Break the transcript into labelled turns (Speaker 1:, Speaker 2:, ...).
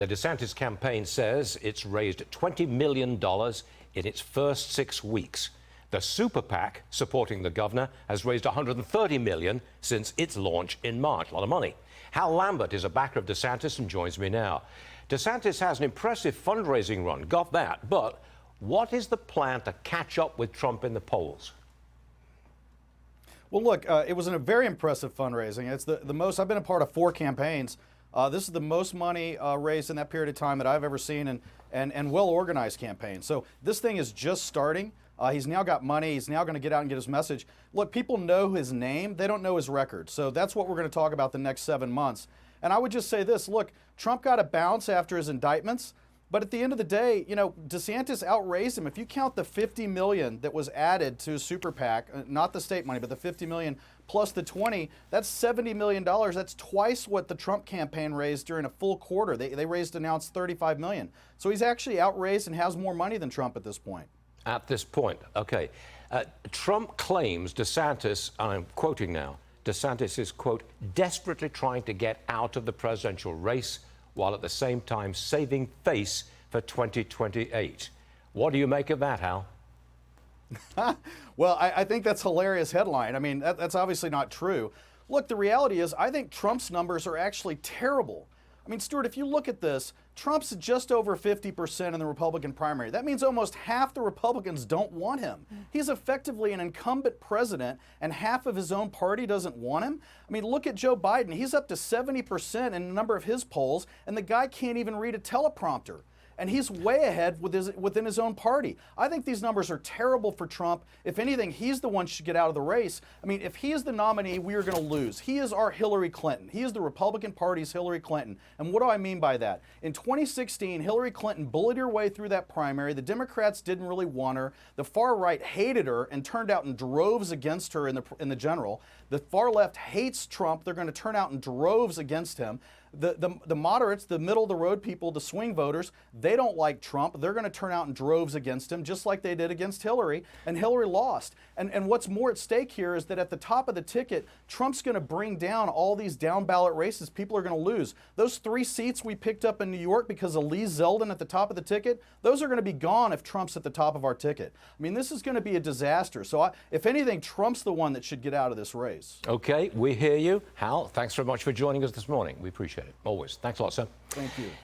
Speaker 1: The DeSantis campaign says it's raised $20 million in its first 6 weeks. The super PAC supporting the governor has raised $130 million since its launch in March. A lot of money. Hal Lambert is a backer of DeSantis and joins me now. DeSantis has an impressive fundraising run, got that, but what is the plan to catch up with Trump in the polls?
Speaker 2: Well, look, it was a very impressive fundraising. It's the most, I've been a part of 4 campaigns. This is the most money raised in that period of time that I've ever seen, and well-organized campaign. So this thing is just starting. He's now got money. He's now going to get out and get his message. Look, people know his name. They don't know his record. So that's what we're going to talk about the next 7 months. And I would just say this, look, Trump got a bounce after his indictments. But at the end of the day, you know, DeSantis outraised him. If you count the $50 million that was added to super PAC, not the state money, but the $50 million plus the 20, that's $70 million. That's twice what the Trump campaign raised during a full quarter. They announced $35 million. So he's actually outraised and has more money than Trump at this point.
Speaker 1: At this point, okay. Trump claims DeSantis, and I'm quoting now, DeSantis is, quote, desperately trying to get out of the presidential race while at the same time saving face for 2028. What do you make of that, Hal?
Speaker 2: Well, I think that's a hilarious headline. I mean, that's obviously not true. Look, the reality is I think Trump's numbers are actually terrible. I mean, Stuart, if you look at this, Trump's just over 50% in the Republican primary. That means almost half the Republicans don't want him. He's effectively an incumbent president, and half of his own party doesn't want him. I mean, look at Joe Biden. He's up to 70% in a number of his polls, and the guy can't even read a teleprompter. And he's way ahead within his own party. I think these numbers are terrible for Trump. If anything, he's the one who should get out of the race. I mean, if he is the nominee, we are going to lose. He is our Hillary Clinton. He is the Republican Party's Hillary Clinton. And what do I mean by that? In 2016, Hillary Clinton bullied her way through that primary. The Democrats didn't really want her. The far right hated her and turned out in droves against her in the general. The far left hates Trump. They're going to turn out in droves against him. The moderates, the middle-of-the-road people, the swing voters, they don't like Trump. They're going to turn out in droves against him, just like they did against Hillary, and Hillary lost. And what's more at stake here is that at the top of the ticket, Trump's going to bring down all these down-ballot races. People are going to lose. Those 3 seats we picked up in New York because of Lee Zeldin at the top of the ticket, those are going to be gone if Trump's at the top of our ticket. I mean, this is going to be a disaster. So if anything, Trump's the one that should get out of this race.
Speaker 1: Okay, we hear you. Hal, thanks very much for joining us this morning. We appreciate it. Always. Thanks a lot, sir.
Speaker 2: Thank you.